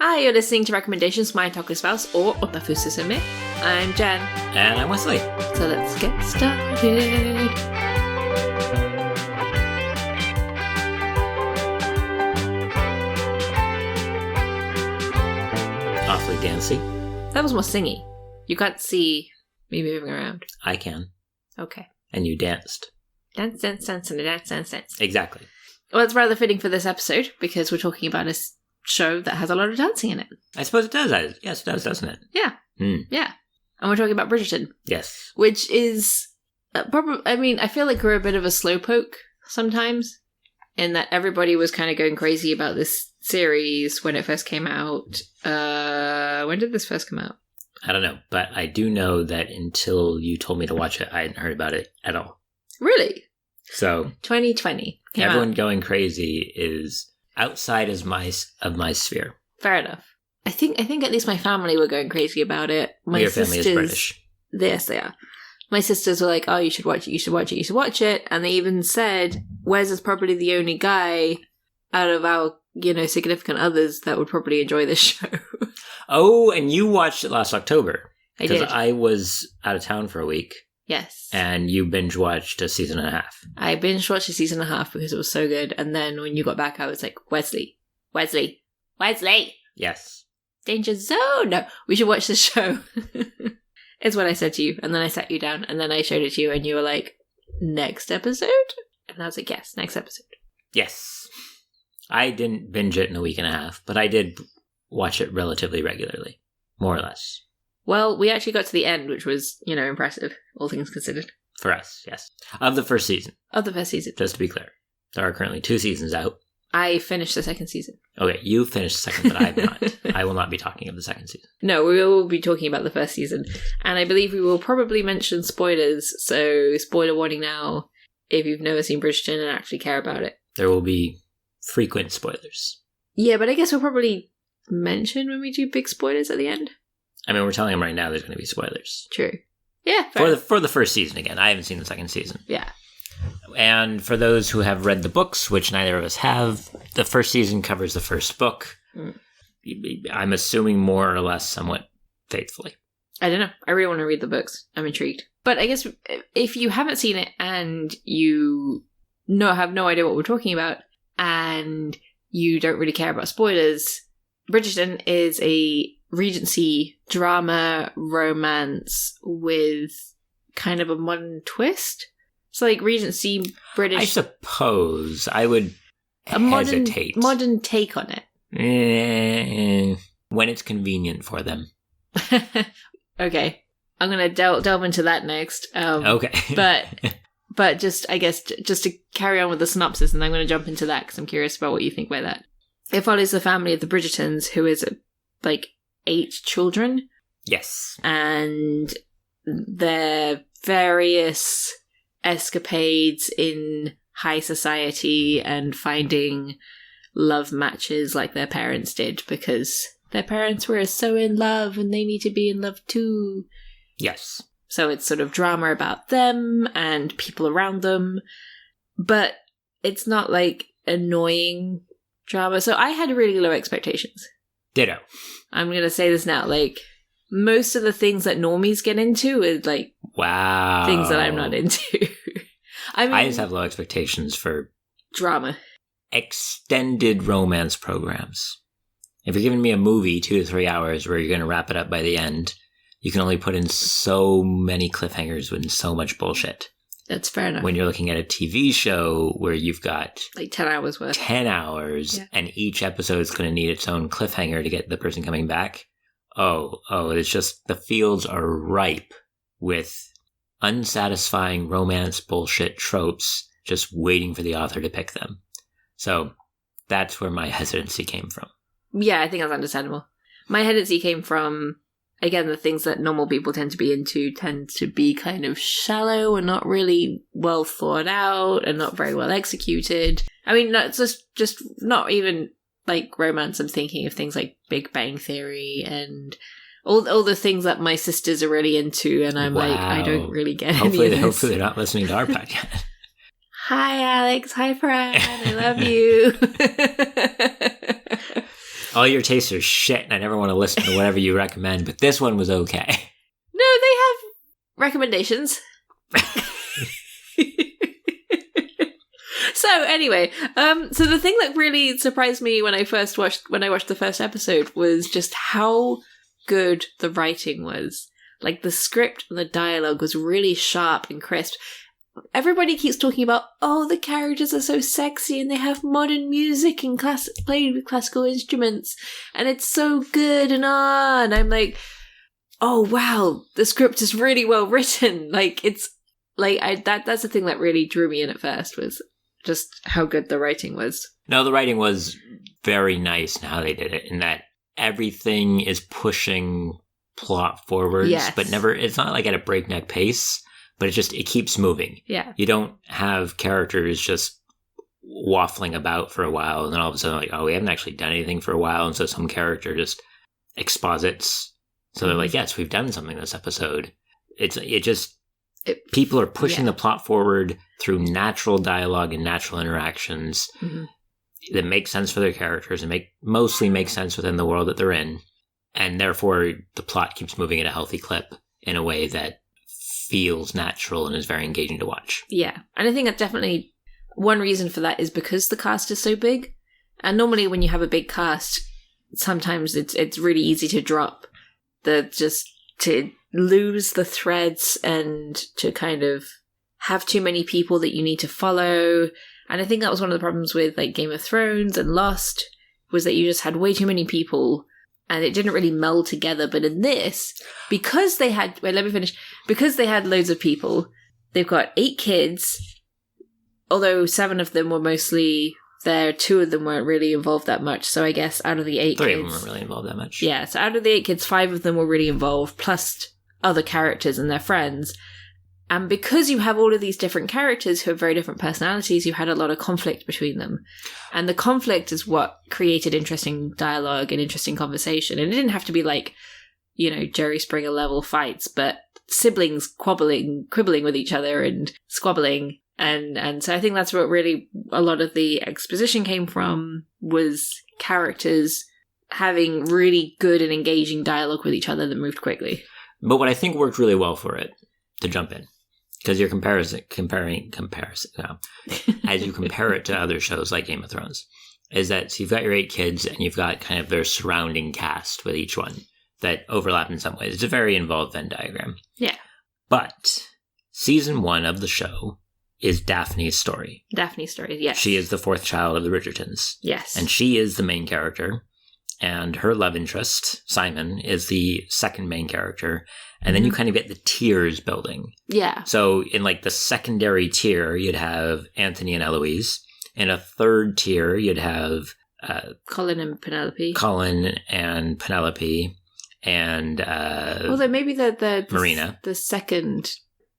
Hi, you're listening to Recommendations for My Otaku Spouse, or Otafu Susume. I'm Jen. And I'm Wesley. So let's get started. Awfully dancey. That was more singy. You can't see me moving around. I can. Okay. And you danced. Dance, dance, dance, and a dance, dance, dance. Exactly. Well, it's rather fitting for this episode, because we're talking about a show that has a lot of dancing in it. I suppose it does. Yes, it does, doesn't it? Yeah. Mm. Yeah. And we're talking about Bridgerton. Yes. Which is probably, I mean, I feel like we're a bit of a slowpoke sometimes, in that everybody was kind of going crazy about this series when it first came out. When did this first come out? I don't know, but I do know that until you told me to watch it, I hadn't heard about it at all. Really? So 2020. Everyone going crazy is outside of my sphere. Fair enough. I think at least my family were going crazy about it. Your family is British. Yes, they are. My sisters were like, oh, you should watch it, you should watch it, you should watch it. And they even said, Wes is probably the only guy out of our, significant others that would probably enjoy this show. Oh, and you watched it last October. I did. Because I was out of town for a week. Yes. And you binge-watched a season and a half. I binge-watched a season and a half because it was so good. And then when you got back, I was like, Wesley. Yes. Danger zone. No, we should watch this show. It's what I said to you. And then I sat you down. And then I showed it to you. And you were like, next episode? And I was like, yes, next episode. Yes. I didn't binge it in a week and a half. But I did watch it relatively regularly. More or less. Well, we actually got to the end, which was, impressive, all things considered. For us, yes. Of the first season. Of the first season. Just to be clear. There are currently 2 seasons out. I finished the second season. Okay, you finished the second, but I have not. I will not be talking of the second season. No, we will be talking about the first season. And I believe we will probably mention spoilers, so spoiler warning now if you've never seen Bridgerton and actually care about it. There will be frequent spoilers. Yeah, but I guess we'll probably mention when we do big spoilers at the end. I mean, we're telling them right now there's going to be spoilers. True. Yeah. For the first season again. I haven't seen the second season. Yeah. And for those who have read the books, which neither of us have, the first season covers the first book. Mm. I'm assuming more or less somewhat faithfully. I don't know. I really want to read the books. I'm intrigued. But I guess if you haven't seen it and you have no idea what we're talking about and you don't really care about spoilers, Bridgerton is a Regency drama romance with kind of a modern twist. It's like Regency British. I suppose I would hesitate. Modern take on it. When it's convenient for them. Okay. I'm going to delve into that next. Okay. But just to carry on with the synopsis, and I'm going to jump into that because I'm curious about what you think about that. It follows the family of the Bridgertons, who is 8 children. Yes. And their various escapades in high society and finding love matches like their parents did because their parents were so in love and they need to be in love too. Yes. So it's sort of drama about them and people around them, but it's not annoying drama. So I had really low expectations. Ditto. I'm going to say this now. Most of the things that normies get into is wow, things that I'm not into. I just have low expectations for drama. Extended romance programs. If you're giving me a movie 2 to 3 hours where you're going to wrap it up by the end, you can only put in so many cliffhangers with so much bullshit. That's fair enough. When you're looking at a TV show where you've got 10 hours worth. 10 hours, yeah. And each episode is going to need its own cliffhanger to get the person coming back. Oh, it's just the fields are ripe with unsatisfying romance bullshit tropes just waiting for the author to pick them. So that's where my hesitancy came from. Yeah, I think that's understandable. My hesitancy came from, again, the things that normal people tend to be into tend to be kind of shallow and not really well thought out and not very well executed. I mean, it's just not even romance. I'm thinking of things like Big Bang Theory and all the things that my sisters are really into, and I'm I don't really get any of this. Hopefully they're not listening to our podcast. Hi, Alex. Hi, Fran. I love you. all your tastes are shit and I never want to listen to whatever you recommend, but this one was okay. No, they have recommendations. So anyway, so the thing that really surprised me when I watched the first episode was just how good the writing was. Like, the script and the dialogue was really sharp and crisp. Everybody keeps talking about, oh, the characters are so sexy and they have modern music and played with classical instruments and it's so good and I'm like, oh wow, the script is really well written. Like, it's like that's the thing that really drew me in at first, was just how good the writing was. No, the writing was very nice in how they did it, in that everything is pushing plot forwards, yes, but never, it's not like at a breakneck pace, but it keeps moving. Yeah. You don't have characters just waffling about for a while and then all of a sudden like, oh, we haven't actually done anything for a while, and so some character just exposits. So they're like, yes, we've done something this episode. People are pushing the plot forward through natural dialogue and natural interactions that make sense for their characters and mostly make sense within the world that they're in. And therefore, the plot keeps moving at a healthy clip in a way that feels natural and is very engaging to watch. Yeah. And I think that definitely one reason for that is because the cast is so big. And normally when you have a big cast, sometimes it's really easy to drop to lose the threads and to kind of have too many people that you need to follow. And I think that was one of the problems with like Game of Thrones and Lost, was that you just had way too many people and it didn't really meld together. But in this, because they had loads of people, they've got 8 kids, although 7 of them were mostly there, 2 of them weren't really involved that much. So I guess out of the 8 3 kids... 3 of them weren't really involved that much. Yeah, so out of the 8 kids, 5 of them were really involved, plus other characters and their friends. And because you have all of these different characters who have very different personalities, you had a lot of conflict between them. And the conflict is what created interesting dialogue and interesting conversation. And it didn't have to be like, Jerry Springer level fights, but siblings quibbling with each other and squabbling. And so I think that's what really a lot of the exposition came from, was characters having really good and engaging dialogue with each other that moved quickly. But what I think worked really well for it, to jump in, because you're comparing now, as you compare it to other shows like Game of Thrones, is that so you've got your 8 kids and you've got kind of their surrounding cast with each one that overlap in some ways. It's a very involved Venn diagram. Yeah. But season 1 of the show is Daphne's story. Daphne's story, yes. She is the 4th child of the Bridgertons. Yes. And she is the main character. And her love interest, Simon, is the second main character. And then you kind of get the tiers building. Yeah. So in like the secondary tier, you'd have Anthony and Eloise. In a third tier, you'd have Colin and Penelope. And although maybe the Marina.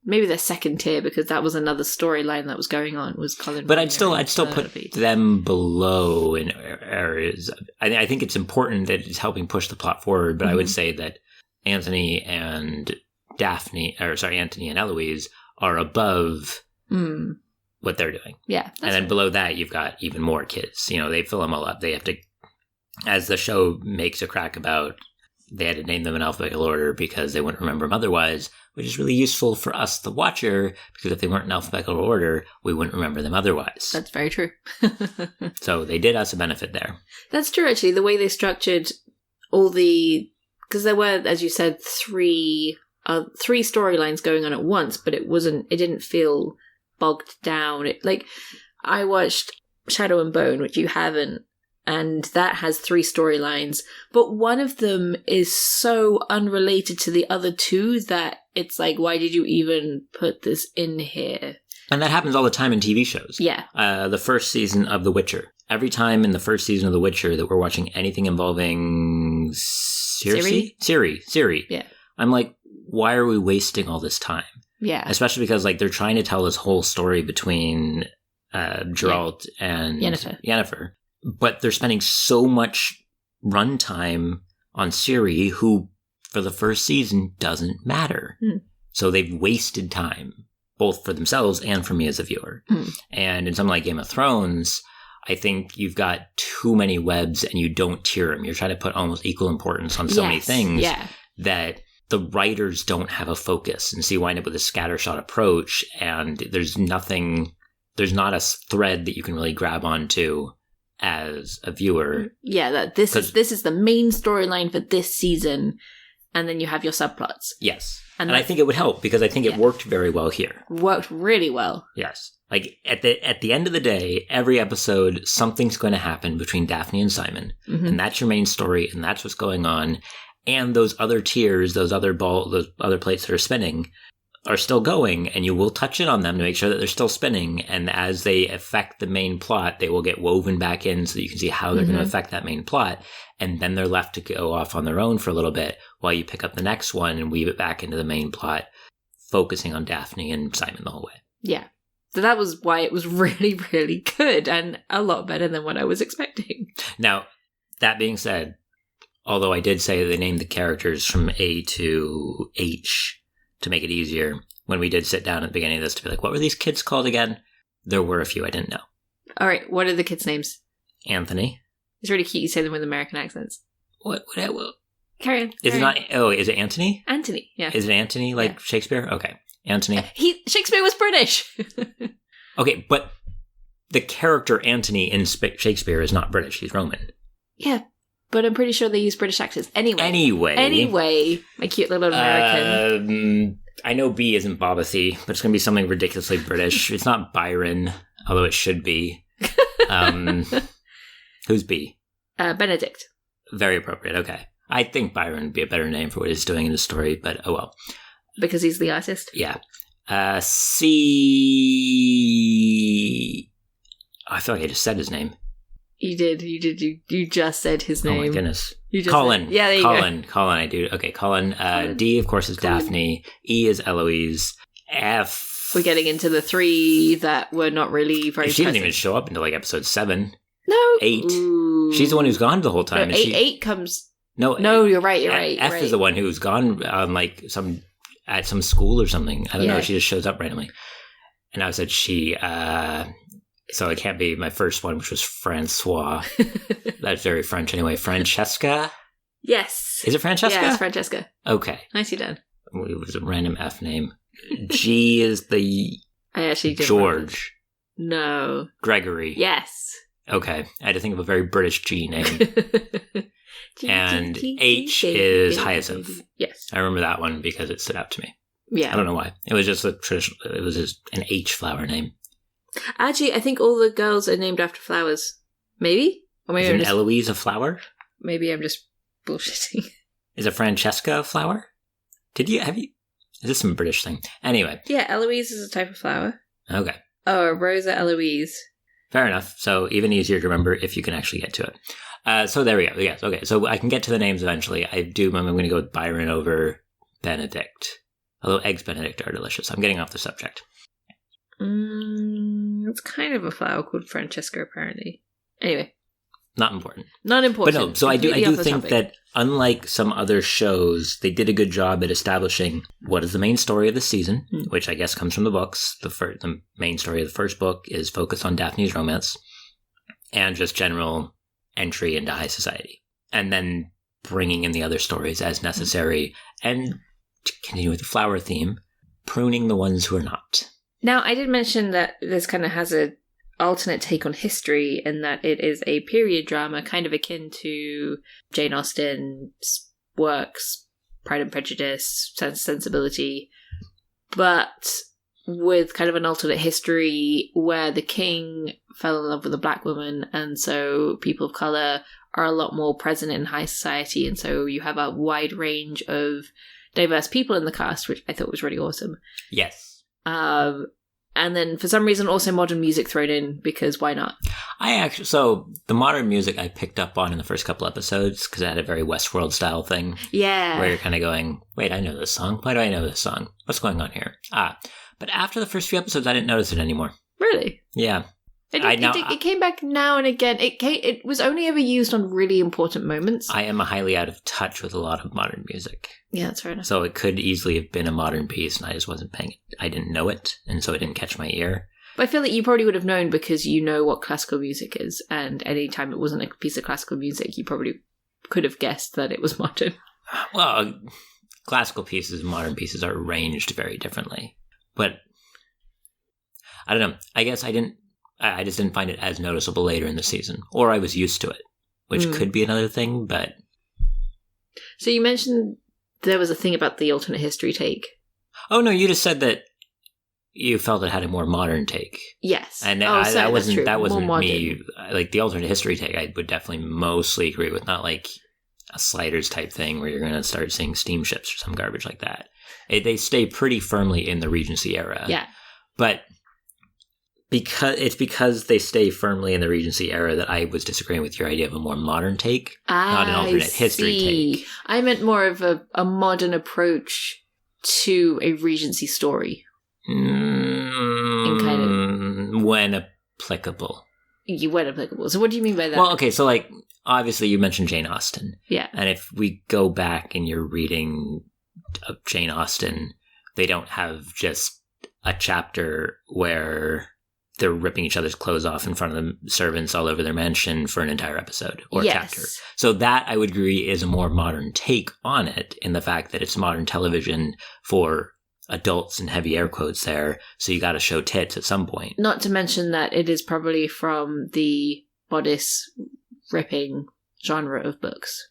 Maybe the second tier, because that was another storyline that was going on, was Colin. But Marina I'd still put them below in areas. I think it's important that it's helping push the plot forward, but I would say that Anthony and Eloise are above what they're doing. Yeah. And then below that, you've got even more kids. They fill them all up. They have to, as the show makes a crack about, they had to name them in alphabetical order because they wouldn't remember them otherwise, which is really useful for us, the watcher, because if they weren't in alphabetical order, we wouldn't remember them otherwise. That's very true. So they did us a benefit there. That's true, actually. The way they structured all because there were, as you said, 3 storylines going on at once, but it didn't feel bogged down. I watched Shadow and Bone, which you haven't, and that has 3 storylines, but one of them is so unrelated to the other 2 that it's like, why did you even put this in here? And that happens all the time in TV shows. Yeah. The first season of The Witcher. Every time in the first season of The Witcher that we're watching anything involving Ciri. Yeah. I'm like, why are we wasting all this time? Yeah. Especially because they're trying to tell this whole story between Geralt and Yennefer. But they're spending so much runtime on Ciri, who, for the first season, doesn't matter. So they've wasted time, both for themselves and for me as a viewer. And in something like Game of Thrones, I think you've got too many webs and you don't tier them. You're trying to put almost equal importance on so many things that the writers don't have a focus. And so you wind up with a scattershot approach, and there's not a thread that you can really grab onto as a viewer. Yeah, that this is the main storyline for this season, and then you have your subplots. Yes. And I think it would help because I think it worked very well here. Worked really well. Yes. Like at the end of the day, every episode, something's going to happen between Daphne and Simon. Mm-hmm. And that's your main story, and that's what's going on. And those other tiers, those other plates that are spinning are still going, and you will touch in on them to make sure that they're still spinning. And as they affect the main plot, they will get woven back in so that you can see how they're going to affect that main plot. And then they're left to go off on their own for a little bit while you pick up the next one and weave it back into the main plot, focusing on Daphne and Simon the whole way. Yeah. So that was why it was really, really good and a lot better than what I was expecting. Now, that being said, although I did say they named the characters from A to H to make it easier, when we did sit down at the beginning of this to be like, what were these kids called again? There were a few I didn't know. All right. What are the kids' names? Anthony. It's really cute you say them with American accents. What? Carry on. Is it not? Oh, is it Anthony? Anthony, yeah. Is it Anthony like Shakespeare? Okay. Anthony. Shakespeare was British. Okay, but the character Anthony in Shakespeare is not British. He's Roman. Yeah, but I'm pretty sure they use British accents. Anyway, my cute little American. I know B isn't Bobathy, but it's going to be something ridiculously British. It's not Byron, although it should be. Who's B? Benedict. Very appropriate. Okay. I think Byron would be a better name for what he's doing in the story, but oh well. Because he's the artist? Yeah. C... I feel like I just said his name. You did. You just said his name. Oh my goodness. You just Colin. Said, yeah, there you Colin. go. Colin, I do. Okay, Colin. D, of course, is Colin. Daphne. E is Eloise. F... We're getting into the 3 that were not really very She didn't even show up until like episode 7. No. 8. Ooh. She's the one who's gone the whole time. No, 8 comes... No, you're right. F is the one who's gone at some school or something. I don't know. She just shows up randomly. And I said she... so it can't be my first one, which was Francois. That's very French anyway. Francesca? Yes. Is it Francesca? Yeah, it's Francesca. Okay. Nicely done. It was a random F name. G is the... I actually did George. No. Gregory. Yes. Okay. I had to think of a very British G name. And H is Hyacinth. Yes. I remember that one because it stood out to me. Yeah. I don't know why. It was just an H flower name. Actually, I think all the girls are named after flowers. Maybe? Or maybe Isn't Eloise a flower? Maybe I'm just bullshitting. Is a Francesca a flower? Is this some British thing? Anyway. Yeah, Eloise is a type of flower. Okay. Oh, a Rosa Eloise. Fair enough. So even easier to remember if you can actually get to it. So there we go. Yes. Okay. So I can get to the names eventually. I'm going to go with Byron over Benedict. Although eggs Benedict are delicious. I'm getting off the subject. It's kind of a flower called Francesca, apparently. Anyway. Not important. Not important. But no, so I do think that unlike some other shows, they did a good job at establishing what is the main story of the season, which I guess comes from the books. The main story of the first book is focused on Daphne's romance and just general entry into high society. And then bringing in the other stories as necessary and to continue with the flower theme, pruning the ones who are not. Now, I did mention that this kind of has a alternate take on history in that it is a period drama kind of akin to Jane Austen's works, Pride and Prejudice, Sense and Sensibility, but with kind of an alternate history where the king fell in love with a black woman, and so people of colour are a lot more present in high society, and so you have a wide range of diverse people in the cast, which I thought was really awesome. Yes. And then for some reason also modern music thrown in, because why not? So the modern music I picked up on in the first couple episodes because it had a very Westworld style thing. Yeah. Where you're kind of going, wait, I know this song. Why do I know this song? What's going on here? But after the first few episodes, I didn't notice it anymore. Really? Yeah. It came back now and again. It was only ever used on really important moments. I am highly out of touch with a lot of modern music. Yeah, that's fair enough. So it could easily have been a modern piece, and I just wasn't paying it. I didn't know it, and so it didn't catch my ear. But I feel like you probably would have known because you know what classical music is, and any time it wasn't a piece of classical music, you probably could have guessed that it was modern. Well, classical pieces and modern pieces are arranged very differently. But I don't know. I guess I just didn't find it as noticeable later in the season. Or I was used to it, which could be another thing, but... So you mentioned there was a thing about the alternate history take. Oh, no, you just said that you felt it had a more modern take. Yes. And that wasn't me. Like, the alternate history take, I would definitely mostly agree with. Not like a Sliders type thing where you're going to start seeing steamships or some garbage like that. They stay pretty firmly in the Regency era. Yeah. But because they stay firmly in the Regency era that I was disagreeing with your idea of a more modern take, not an alternate history take. I meant more of a modern approach to a Regency story. When applicable. When applicable. So what do you mean by that? Well, okay, so like, obviously you mentioned Jane Austen. Yeah. And if we go back in your reading of Jane Austen, they don't have just a chapter where they're ripping each other's clothes off in front of the servants all over their mansion for an entire episode or chapter. So that, I would agree, is a more modern take on it, in the fact that it's modern television for adults, and heavy air quotes there, so you gotta show tits at some point. Not to mention that it is probably from the bodice ripping genre of books.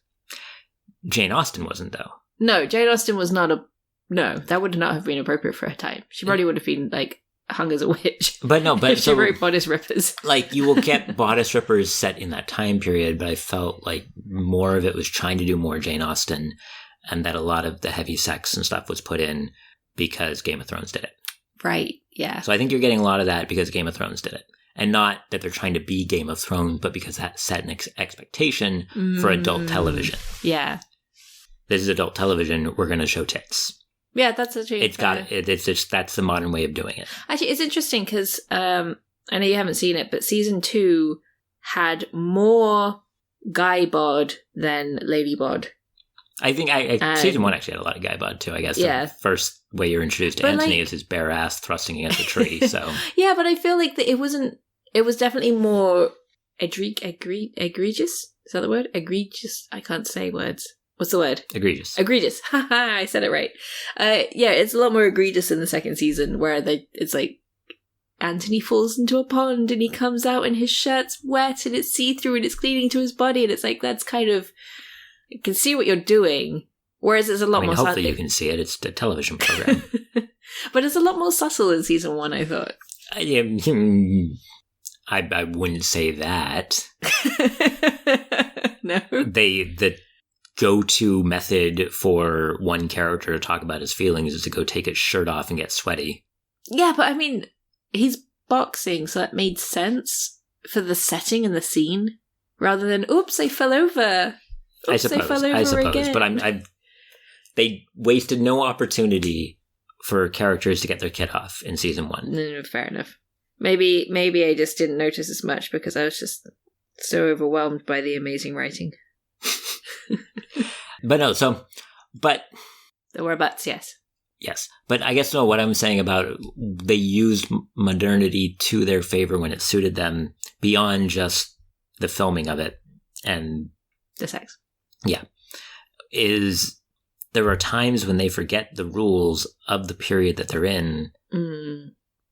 Jane Austen wasn't, though. No, Jane Austen was not no, that would not have been appropriate for her time. She probably would have been, like, hung as a witch. But no, but if she wrote bodice rippers. Like, you will get bodice rippers set in that time period, but I felt like more of it was trying to do more Jane Austen, and that a lot of the heavy sex and stuff was put in because Game of Thrones did it. Right, yeah. So I think you're getting a lot of that because Game of Thrones did it. And not that they're trying to be Game of Thrones, but because that set an expectation for adult television. Yeah. This is adult television, we're going to show tits. Yeah, that's actually... It's just, that's the modern way of doing it. Actually, it's interesting because I know you haven't seen it, but season 2 had more guy bod than lady bod. I think season 1 actually had a lot of guy bod too, I guess. Yeah. The first way you're introduced to Anthony is his bare ass thrusting against a tree, so... Yeah, but I feel like that it was definitely more egregious? Is that the word? Egregious? I can't say words. What's the word? Egregious. Egregious. Haha, I said it right. Yeah, it's a lot more egregious in the second season, where it's like Anthony falls into a pond and he comes out and his shirt's wet and it's see-through and it's cleaning to his body, and it's like, that's kind of... You can see what you're doing, whereas it's a lot more subtle. Hopefully you can see it. It's a television program. But it's a lot more subtle in season 1, I thought. I wouldn't say that. No. The go-to method for one character to talk about his feelings is to go take his shirt off and get sweaty. Yeah, but I mean, he's boxing, so that made sense for the setting and the scene, rather than, oops, I fell over. Oops, I suppose, again. But they wasted no opportunity for characters to get their kid off in season 1. No, fair enough. Maybe I just didn't notice as much because I was just so overwhelmed by the amazing writing. But there were buts, yes. Yes, but I guess what I'm saying about they used modernity to their favor when it suited them beyond just the filming of it and the sex. Yeah. Is there are times when they forget the rules of the period that they're in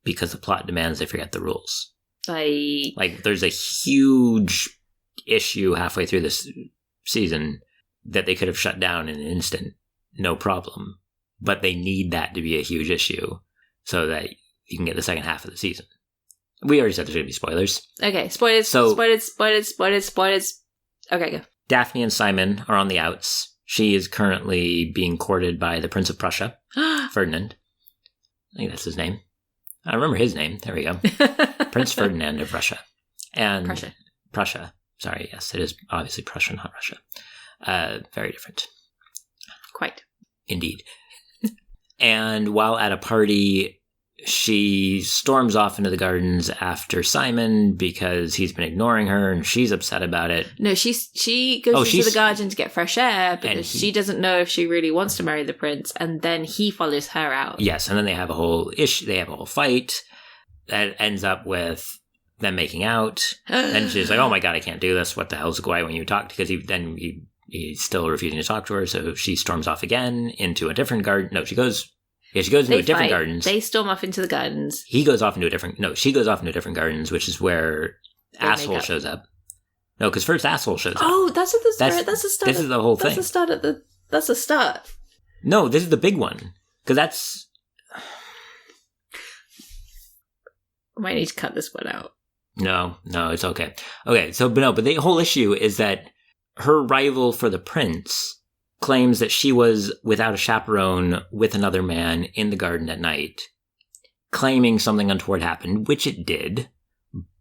because the plot demands they forget the rules. Like there's a huge issue halfway through this season that they could have shut down in an instant, no problem. But they need that to be a huge issue so that you can get the second half of the season. We already said there's going to be spoilers. Okay, spoilers. Okay, go. Daphne and Simon are on the outs. She is currently being courted by the Prince of Prussia, Ferdinand. I think that's his name. I remember his name. There we go. Prince Ferdinand of Russia. And Prussia. Sorry, yes, it is obviously Prussia, not Russia. Very different. Quite. Indeed. And while at a party, she storms off into the gardens after Simon because he's been ignoring her and she's upset about it. No, she goes into the garden to get fresh air because she doesn't know if she really wants to marry the prince, and then he follows her out. Yes, and then they have a whole issue. They have a whole fight. that ends up with them making out. And she's like, oh my God, I can't do this. What the hell's Guy when you talk? Because he's still refusing to talk to her. So she storms off again into a different garden. No, she goes into a different gardens. They storm off into the gardens. She goes off into a different gardens, which is where Asshole shows up. No, because first Asshole shows up. Oh, that's at the start. That's the start. This is the whole thing. That's the start. No, this is the big one. Because that's... I might need to cut this one out. No, it's okay. Okay, but the whole issue is that her rival for the prince claims that she was without a chaperone with another man in the garden at night, claiming something untoward happened, which it did.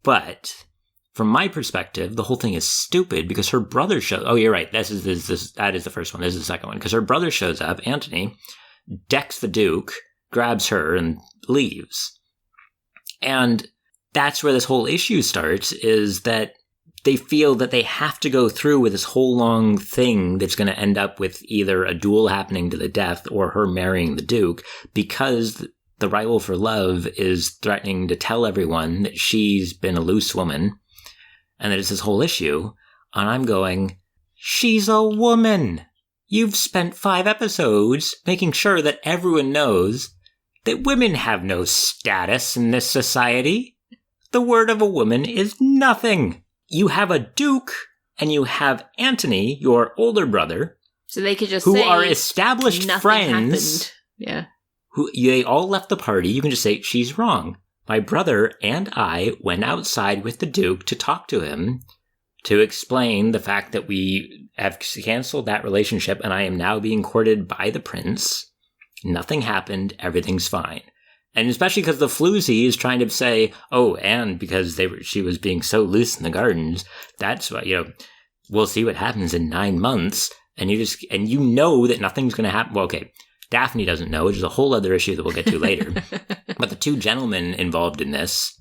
But from my perspective, the whole thing is stupid because her brother shows... Oh, you're right. That is the first one. This is the second one. Because her brother shows up, Anthony, decks the Duke, grabs her, and leaves. And that's where this whole issue starts, is that they feel that they have to go through with this whole long thing that's going to end up with either a duel happening to the death or her marrying the Duke, because the rival for love is threatening to tell everyone that she's been a loose woman and that it's this whole issue. And I'm going, she's a woman. You've spent 5 episodes making sure that everyone knows that women have no status in this society. The word of a woman is nothing. You have a Duke and you have Anthony, your older brother. So they could just who say are established friends. Happened. Yeah. They all left the party. You can just say, she's wrong. My brother and I went outside with the Duke to talk to him to explain the fact that we have canceled that relationship and I am now being courted by the prince. Nothing happened. Everything's fine. And especially because the floozy is trying to say, oh, and because she was being so loose in the gardens, that's why, we'll see what happens in 9 months. And you know that nothing's going to happen. Well, okay, Daphne doesn't know, which is a whole other issue that we'll get to later. But the 2 gentlemen involved in this,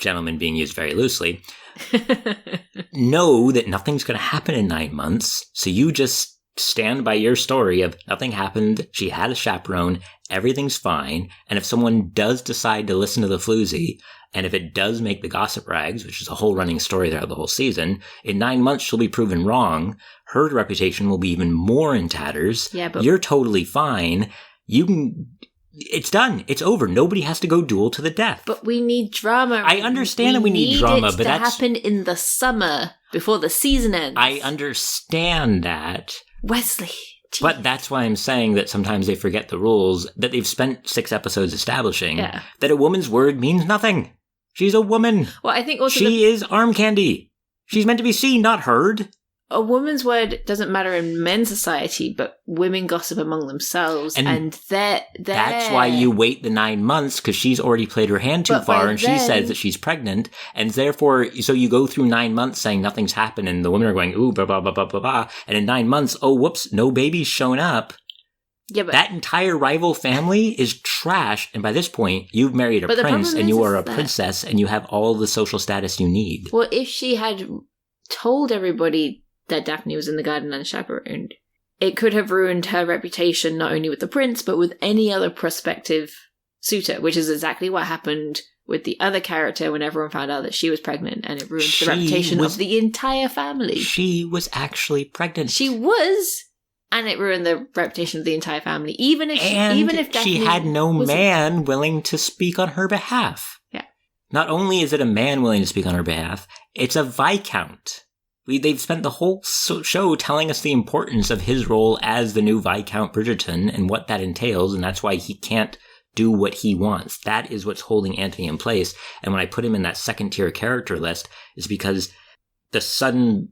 gentlemen being used very loosely, know that nothing's going to happen in 9 months. So you just stand by your story of nothing happened, she had a chaperone, everything's fine, and if someone does decide to listen to the floozy, and if it does make the gossip rags, which is a whole running story throughout the whole season, in 9 months she'll be proven wrong, her reputation will be even more in tatters, but you're totally fine, it's done. It's over. Nobody has to go duel to the death. But we need drama. I understand that we need drama, but that's happen in the summer before the season ends. I understand that. Wesley. Geez. But that's why I'm saying that sometimes they forget the rules that they've spent 6 episodes establishing that a woman's word means nothing. She's a woman. Well, I think also she is arm candy. She's meant to be seen, not heard. A woman's word doesn't matter in men's society, but women gossip among themselves, and that's why you wait the 9 months, because she's already played her hand too far, and she says that she's pregnant, and therefore, so you go through 9 months saying nothing's happened, and the women are going, ooh, blah, blah, blah, blah, blah, blah, and in 9 months, oh, whoops, no baby's shown up. Yeah, but that entire rival family is trash, and by this point, you've married a prince, and you are a princess, and you have all the social status you need. Well, if she had told everybody that Daphne was in the garden unchaperoned, it could have ruined her reputation not only with the prince, but with any other prospective suitor, which is exactly what happened with the other character when everyone found out that she was pregnant, and it ruined the reputation of the entire family. She was actually pregnant. She was, and it ruined the reputation of the entire family. Even if Daphne she had no man willing to speak on her behalf. Yeah. Not only is it a man willing to speak on her behalf, it's a viscount. They've spent the whole show telling us the importance of his role as the new Viscount Bridgerton and what that entails, and that's why he can't do what he wants. That is what's holding Anthony in place. And when I put him in that second-tier character list, is because the sudden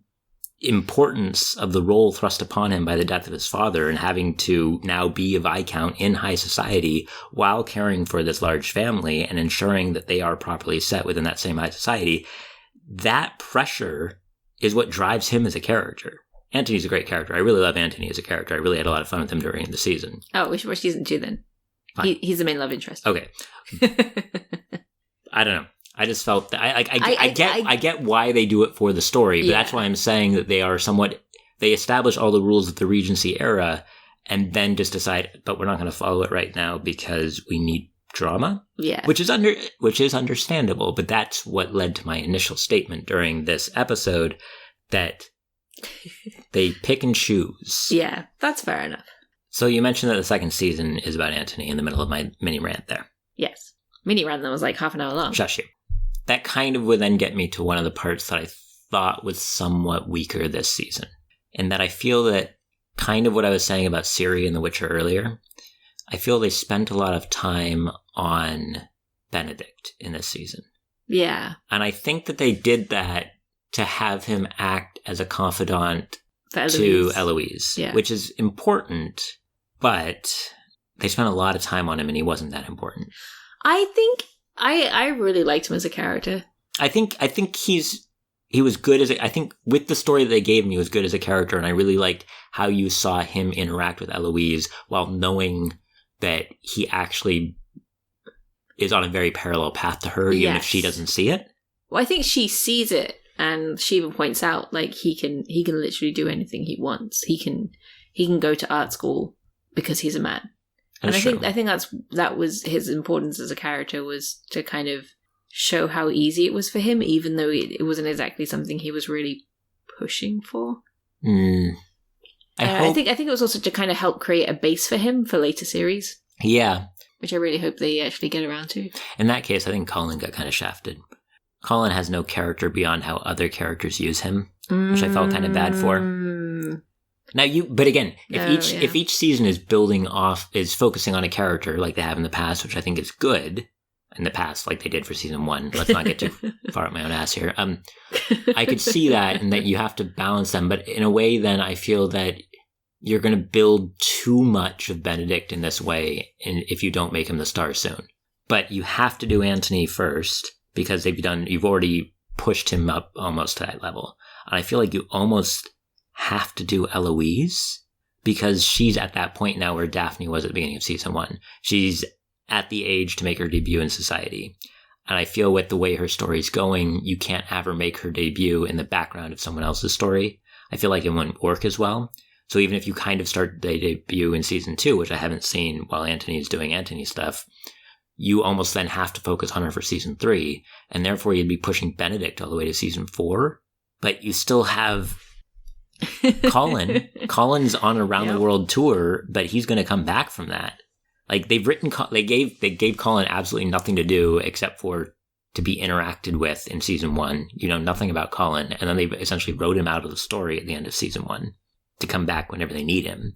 importance of the role thrust upon him by the death of his father and having to now be a Viscount in high society while caring for this large family and ensuring that they are properly set within that same high society, that pressure is what drives him as a character. Anthony's a great character. I really love Anthony as a character. I really had a lot of fun with him during the season. Oh, we should watch season 2 then. He's the main love interest. Okay. I don't know. I just felt that I get why they do it for the story, but that's why I'm saying that they are they establish all the rules of the Regency era and then just decide, but we're not going to follow it right now because we need drama. Yeah. Which is understandable, but that's what led to my initial statement during this episode that they pick and choose. Yeah, that's fair enough. So you mentioned that the second season is about Anthony in the middle of my mini rant there. Yes. Mini rant that was like half an hour long. Shush you. That kind of would then get me to one of the parts that I thought was somewhat weaker this season. And that I feel that kind of what I was saying about Ciri and The Witcher earlier, I feel they spent a lot of time on Benedict in this season. Yeah. And I think that they did that to have him act as a confidant to Eloise, yeah. Which is important, but they spent a lot of time on him and he wasn't that important. I think I really liked him as a character. I think he was good I think with the story that they gave me, he was good as a character, and I really liked how you saw him interact with Eloise while knowing that he actually is on a very parallel path to her, even if she doesn't see it. Well, I think she sees it, and she even points out like he can literally do anything he wants. He can go to art school because he's a man. And I think that was his importance as a character, was to kind of show how easy it was for him, even though it wasn't exactly something he was really pushing for. I think it was also to kind of help create a base for him for later series. Yeah. Which I really hope they actually get around to. In that case, I think Colin got kind of shafted. Colin has no character beyond how other characters use him, which I felt kind of bad for. Now but again, if each season is focusing on a character like they have in the past, which I think is good in the past, like they did for season 1. Let's not get too far up my own ass here. I could see that, and that you have to balance them, but in a way, then I feel that you're going to build too much of Benedict in this way, if you don't make him the star soon. But you have to do Anthony first, because you've already pushed him up almost to that level. And I feel like you almost have to do Eloise, because she's at that point now where Daphne was at the beginning of season 1. She's at the age to make her debut in society. And I feel with the way her story's going, you can't have her make her debut in the background of someone else's story. I feel like it wouldn't work as well. So even if you kind of start the debut in season 2, which I haven't seen while Anthony's doing Anthony stuff, you almost then have to focus on her for season 3. And therefore you'd be pushing Benedict all the way to season 4. But you still have Colin. Colin's on a round the world tour, but he's going to come back from that. Like they gave Colin absolutely nothing to do except for to be interacted with in season 1. You know nothing about Colin, and then they essentially wrote him out of the story at the end of season 1 to come back whenever they need him.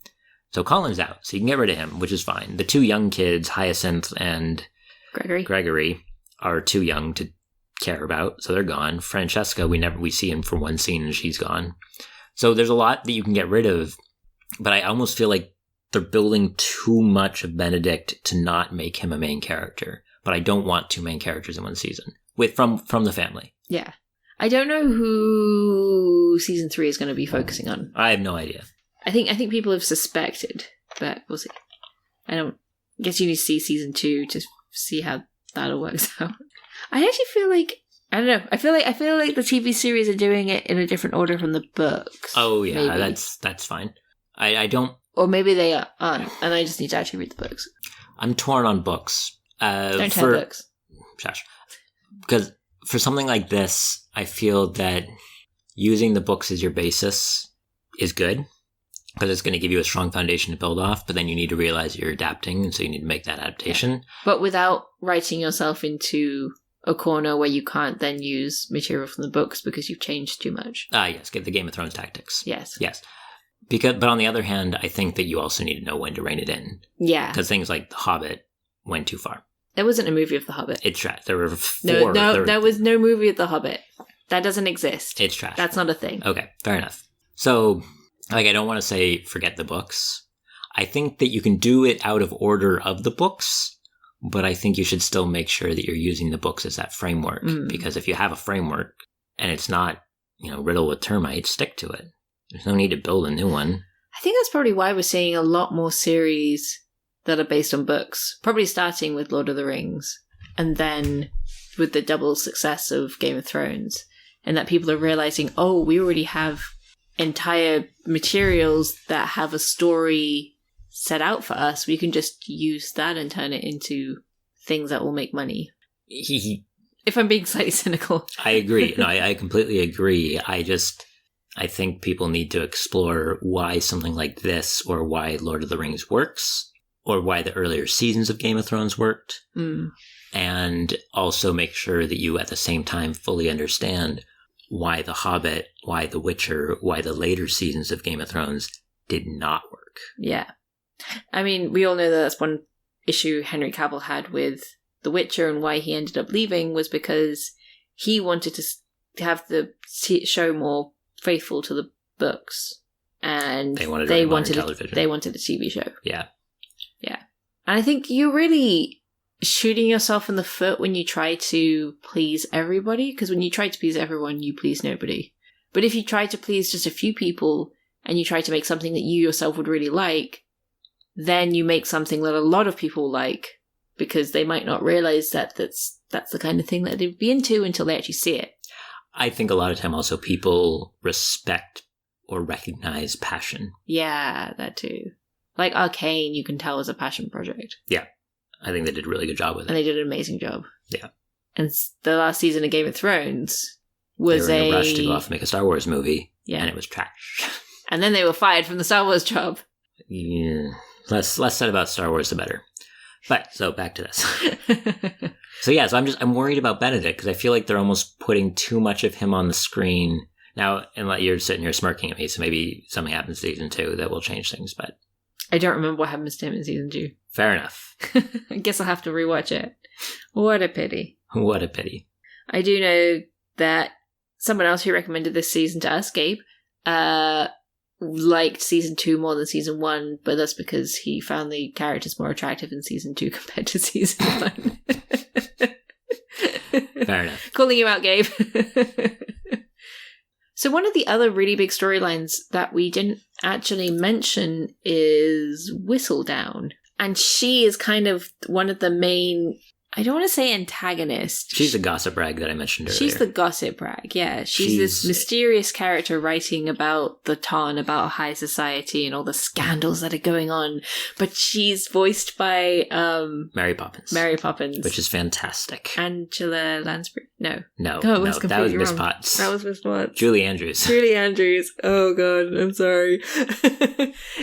So Colin's out, so you can get rid of him, which is fine. The 2 young kids, Hyacinth and Gregory, are too young to care about, so they're gone. Francesca, we see him for one scene and she's gone. So there's a lot that you can get rid of, but I almost feel like they're building too much of Benedict to not make him a main character. But I don't want 2 main characters in one season from the family. Yeah. I don't know who season 3 is going to be focusing on. I have no idea. I think people have suspected, but we'll see. I guess you need to see season 2 to see how that all works out. I actually feel like, I don't know. I feel like the TV series are doing it in a different order from the books. Oh yeah, maybe. That's fine. I don't. Or maybe they aren't, and I just need to actually read the books. I'm torn on books. Don't tell books. Shush. Because for something like this, I feel that using the books as your basis is good, because it's going to give you a strong foundation to build off, but then you need to realize you're adapting, and so you need to make that adaptation. Yeah. But without writing yourself into a corner where you can't then use material from the books because you've changed too much. Yes, get the Game of Thrones tactics. Yes. But on the other hand, I think that you also need to know when to rein it in. Yeah. Because things like The Hobbit went too far. There wasn't a movie of The Hobbit. It's trash. There were 4. No, there was no movie of The Hobbit. That doesn't exist. It's trash. That's not a thing. Okay, fair enough. So, I don't want to say forget the books. I think that you can do it out of order of the books, but I think you should still make sure that you're using the books as that framework. Because if you have a framework and it's not, riddled with termites, stick to it. There's no need to build a new one. I think that's probably why we're seeing a lot more series that are based on books. Probably starting with Lord of the Rings, and then with the double success of Game of Thrones. And that people are realizing, we already have entire materials that have a story set out for us. We can just use that and turn it into things that will make money. He If I'm being slightly cynical. I agree. No, I completely agree. I think people need to explore why something like this, or why Lord of the Rings works, or why the earlier seasons of Game of Thrones worked. And also make sure that you at the same time fully understand why The Hobbit, why The Witcher, why the later seasons of Game of Thrones did not work. Yeah. I mean, we all know that that's one issue Henry Cavill had with The Witcher, and why he ended up leaving was because he wanted to have the show more faithful to the books. And they wanted a TV show. Yeah. Yeah. And I think you're really shooting yourself in the foot when you try to please everybody, because when you try to please everyone, you please nobody. But if you try to please just a few people, and you try to make something that you yourself would really like, then you make something that a lot of people like, because they might not realize that that's the kind of thing that they'd be into until they actually see it. I think a lot of time also people respect or recognize passion. Yeah, that too. Like Arcane, you can tell is a passion project. Yeah. I think they did a really good job with it. And they did an amazing job. Yeah. And the last season of Game of Thrones was they were in a rush to go off and make a Star Wars movie. Yeah. And it was trash. And then they were fired from the Star Wars job. Yeah. Less said about Star Wars, the better. But, so back to this. So I'm worried about Benedict, because I feel like they're almost putting too much of him on the screen. Now, and like you're sitting here smirking at me, so maybe something happens in season 2 that will change things, but... I don't remember what happens to him in season 2. Fair enough. I guess I'll have to rewatch it. What a pity. What a pity. I do know that someone else who recommended this season to us, Gabe, liked season 2 more than season 1, but that's because he found the characters more attractive in season 2 compared to season 1. Fair enough. Calling you out, Gabe. So one of the other really big storylines that we didn't actually mention is Whistledown. And she is kind of one of the main, I don't want to say antagonist. She's the gossip rag that I mentioned earlier. She's the gossip rag, yeah. She's this mysterious character writing about the town, about high society and all the scandals that are going on. But she's voiced by... Mary Poppins. Mary Poppins. Which is fantastic. Angela Lansbury? No. No, that was Miss Potts. That was Miss Potts. Julie Andrews. Julie Andrews. Oh, God, I'm sorry.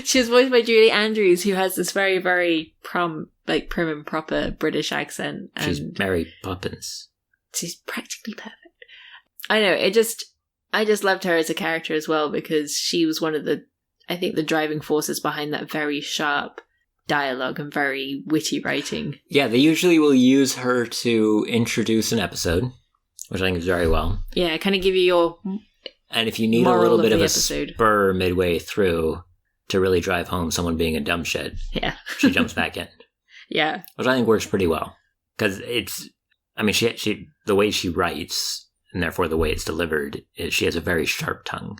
She was voiced by Julie Andrews, who has this very, very prim and proper British accent. And she's Mary Poppins. She's practically perfect. I know, I just loved her as a character as well, because she was one of the driving forces behind that very sharp dialogue and very witty writing. Yeah, they usually will use her to introduce an episode, which I think is very well. Yeah, kind of give you your And if you need a little bit of a spur midway through to really drive home someone being a dumb shit, yeah, she jumps back in. Yeah. Which I think works pretty well. Because she the way she writes, and therefore the way it's delivered, she has a very sharp tongue.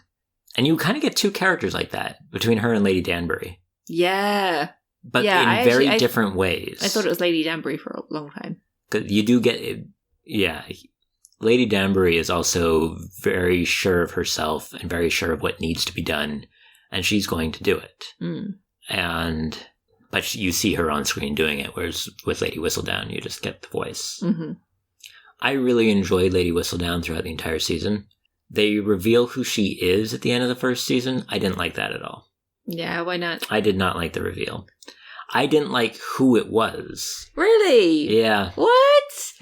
And you kind of get two characters like that between her and Lady Danbury. Yeah. But in very different ways. I thought it was Lady Danbury for a long time. Because you do get... Yeah. Lady Danbury is also very sure of herself and very sure of what needs to be done. And she's going to do it. Mm. But you see her on screen doing it, whereas with Lady Whistledown, you just get the voice. Mm-hmm. I really enjoyed Lady Whistledown throughout the entire season. They reveal who she is at the end of the first season. I didn't like that at all. Yeah, why not? I did not like the reveal. I didn't like who it was. Really? Yeah. What?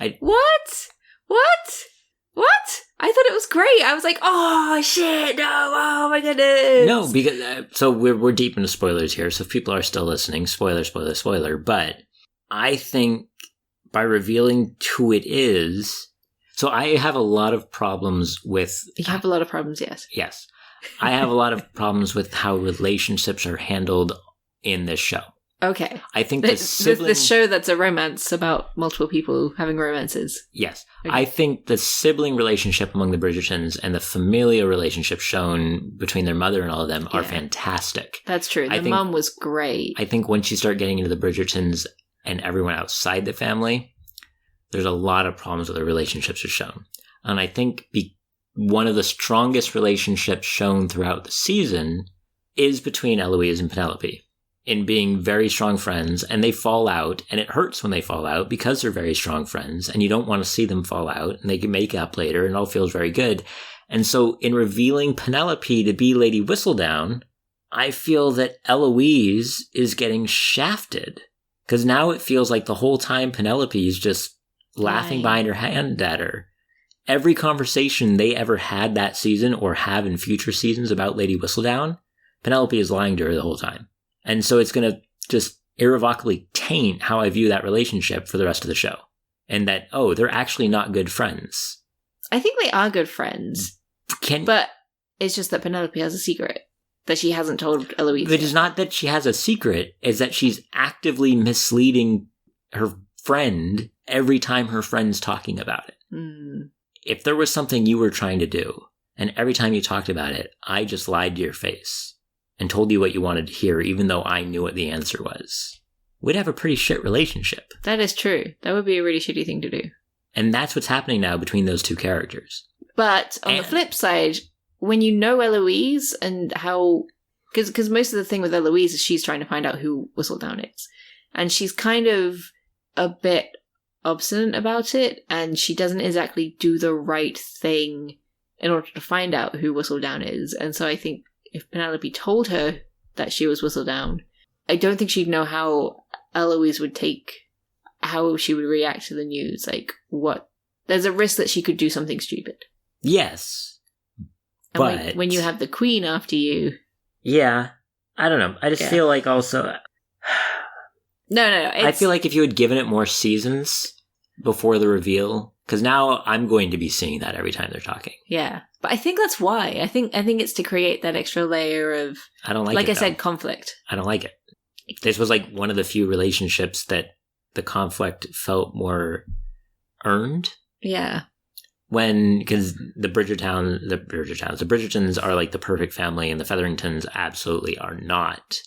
What? I thought it was great. I was like, oh, shit, no, oh my goodness. No, because, so we're deep into spoilers here, so if people are still listening, spoiler, but I think by revealing who it is, so I have a lot of problems with... You have a lot of problems, yes. Yes. I have a lot of problems with how relationships are handled in this show. Okay. I think this show that's a romance about multiple people having romances. Yes. Okay. I think the sibling relationship among the Bridgertons and the familial relationship shown between their mother and all of them are fantastic. That's true. The mom was great. I think once you start getting into the Bridgertons and everyone outside the family, there's a lot of problems with the relationships are shown. And I think one of the strongest relationships shown throughout the season is between Eloise and Penelope. in being very strong friends, and they fall out, and it hurts when they fall out because they're very strong friends, and you don't want to see them fall out, and they can make up later, and it all feels very good. And so in revealing Penelope to be Lady Whistledown, I feel that Eloise is getting shafted. Because now it feels like the whole time Penelope is just laughing behind her hand at her. Every conversation they ever had that season or have in future seasons about Lady Whistledown, Penelope is lying to her the whole time. And so it's going to just irrevocably taint how I view that relationship for the rest of the show. And that, oh, they're actually not good friends. I think they are good friends. But it's just that Penelope has a secret that she hasn't told Eloise. It is not that she has a secret, it's that she's actively misleading her friend every time her friend's talking about it. Mm. If there was something you were trying to do, and every time you talked about it, I just lied to your face and told you what you wanted to hear, even though I knew what the answer was, we'd have a pretty shit relationship. That is true. That would be a really shitty thing to do. And that's what's happening now between those two characters. But on the flip side, when you know Eloise and how... Because most of the thing with Eloise is she's trying to find out who Whistledown is. And she's kind of a bit obstinate about it, and she doesn't exactly do the right thing in order to find out who Whistledown is. And so I think if Penelope told her that she was Whistledown, I don't think she'd know how Eloise would take... how she would react to the news. Like, what... There's a risk that she could do something stupid. Yes. And but... when you have the queen after you... Yeah. I don't know. I just feel like also... No. I feel like if you had given it more seasons before the reveal... Because now I'm going to be seeing that every time they're talking. Yeah. But I think that's why. I think it's to create that extra layer of... I don't like it, Like I though. said, conflict. I don't like it. This was like one of the few relationships that the conflict felt more earned. Yeah. Because the Bridgertons are like the perfect family, and the Featheringtons absolutely are not.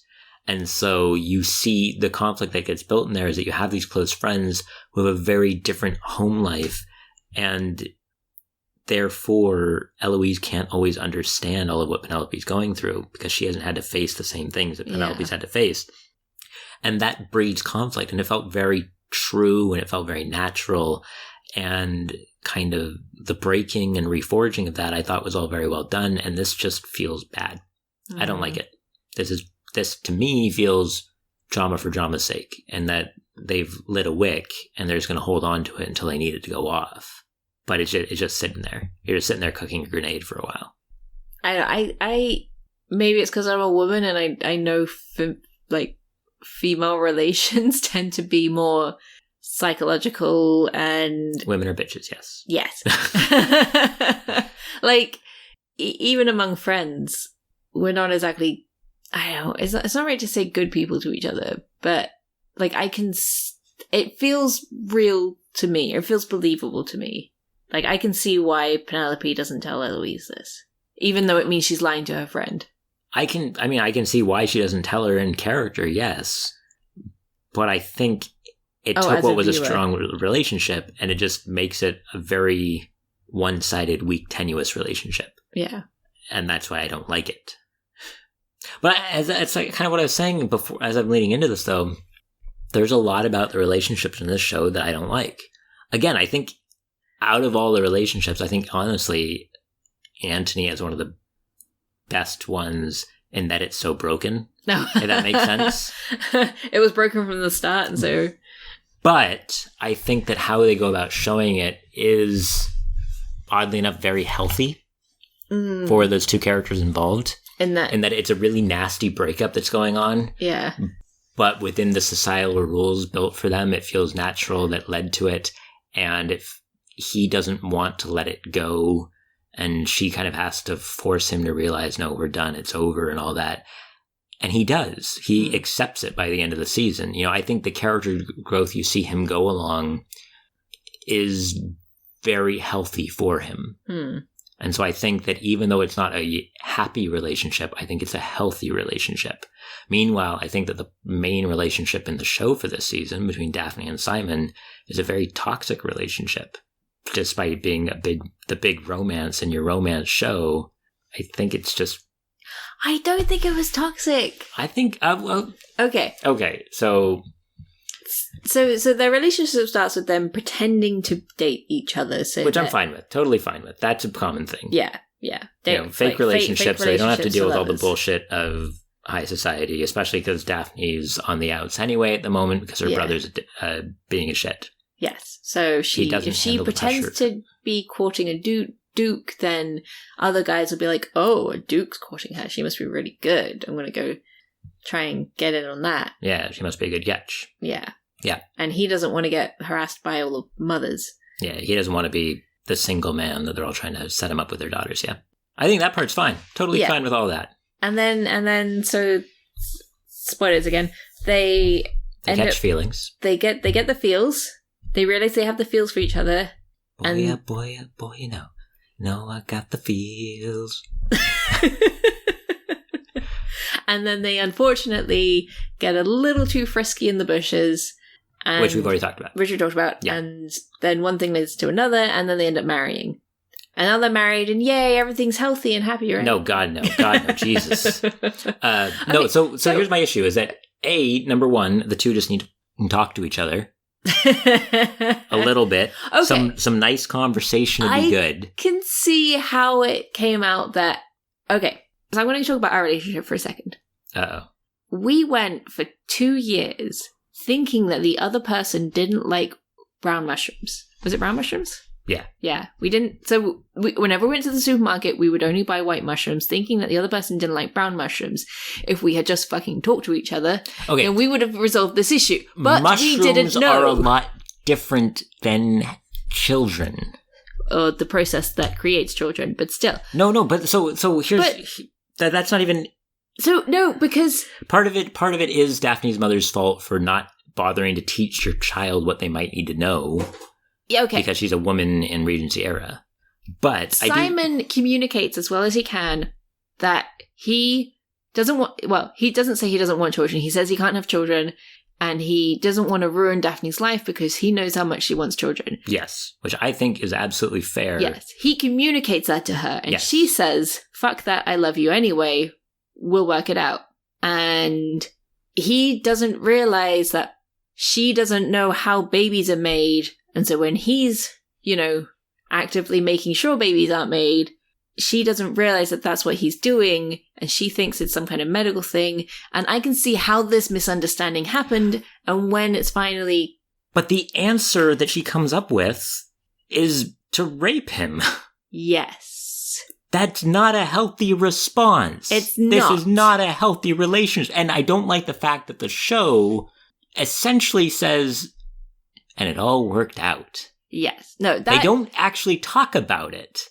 And so you see the conflict that gets built in there is that you have these close friends who have a very different home life, and therefore Eloise can't always understand all of what Penelope's going through because she hasn't had to face the same things that Penelope's had to face. And that breeds conflict, and it felt very true, and it felt very natural, and kind of the breaking and reforging of that I thought was all very well done, and this just feels bad. I don't like it. This to me feels drama for drama's sake, and that they've lit a wick and they're just going to hold on to it until they need it to go off. But it's just sitting there. You're just sitting there cooking a grenade for a while. I maybe it's because I'm a woman and I know female relations tend to be more psychological, and women are bitches. Yes. Like even among friends, we're not exactly, I don't know, it's not right to say good people to each other, but like it feels real to me. It feels believable to me. Like I can see why Penelope doesn't tell Eloise this, even though it means she's lying to her friend. I can see why she doesn't tell her in character, yes. But I think it took what was a strong relationship and it just makes it a very one-sided, weak, tenuous relationship. Yeah. And that's why I don't like it. But it's like kind of what I was saying before, as I'm leading into this, though. There's a lot about the relationships in this show that I don't like. Again, I think out of all the relationships, I think honestly, Antony is one of the best ones in that it's so broken. No. If that makes sense. It was broken from the start, and so... But I think that how they go about showing it is, oddly enough, very healthy for those two characters involved. In that it's a really nasty breakup that's going on. Yeah. But within the societal rules built for them, it feels natural that led to it. And if he doesn't want to let it go, and she kind of has to force him to realize, no, we're done, it's over and all that. And he does. He accepts it by the end of the season. You know, I think the character growth you see him go along is very healthy for him. And so I think that even though it's not a happy relationship, I think it's a healthy relationship. Meanwhile, I think that the main relationship in the show for this season between Daphne and Simon is a very toxic relationship. Despite being the big romance in your romance show, I think it's just... I don't think it was toxic. I think, Okay. Okay, so their relationship starts with them pretending to date each other. Which I'm fine with. Totally fine with. That's a common thing. Yeah. Fake relationships, so they don't have to deal with all the lovers. bullshit of high society, especially because Daphne's on the outs anyway at the moment because her brother's being a shit. Yes. So if she pretends to be courting a duke, then other guys will be like, oh, a duke's courting her. She must be really good. I'm going to go try and get in on that. Yeah, she must be a good catch. Yeah. Yeah. And he doesn't want to get harassed by all the mothers. Yeah, he doesn't want to be the single man that they're all trying to set him up with their daughters, yeah. I think that part's fine. Totally fine with all that. And then, so, spoilers again, they catch feelings. They get the feels. They realize they have the feels for each other. Boy, no, I got the feels. And then they unfortunately get a little too frisky in the bushes. Which we've already talked about. Yeah. And then one thing leads to another, and then they end up marrying. And now they're married, and yay, everything's healthy and happy, right? No, God, no, Jesus. No, so here's my issue, is that, number one, the two just need to talk to each other. A little bit. Okay. Some nice conversation would be good. I can see how it came out that... Okay, so I'm going to talk about our relationship for a second. Uh-oh. We went for 2 years thinking that the other person didn't like brown mushrooms. Was it brown mushrooms? Yeah. Yeah, we didn't... So whenever we went to the supermarket, we would only buy white mushrooms, thinking that the other person didn't like brown mushrooms. If we had just fucking talked to each other, then we would have resolved this issue. But mushrooms we didn't know. Are a lot different than children. Or the process that creates children, but still. No, but so here's... that's not even... So, no, because... Part of it is Daphne's mother's fault for not bothering to teach your child what they might need to know. Yeah, okay. Because she's a woman in Regency era. But Simon communicates as well as he can that he doesn't want... Well, he doesn't say he doesn't want children. He says he can't have children, and he doesn't want to ruin Daphne's life because he knows how much she wants children. Yes, which I think is absolutely fair. Yes, he communicates that to her, and she says, fuck that, I love you anyway, we'll work it out. And he doesn't realize that she doesn't know how babies are made, and so when he's, actively making sure babies aren't made, she doesn't realize that that's what he's doing, and she thinks it's some kind of medical thing. And I can see how this misunderstanding happened, and when it's finally... But the answer that she comes up with is to rape him. Yes. That's not a healthy response. It's not. This is not a healthy relationship. And I don't like the fact that the show essentially says, and it all worked out. Yes. No, They don't actually talk about it.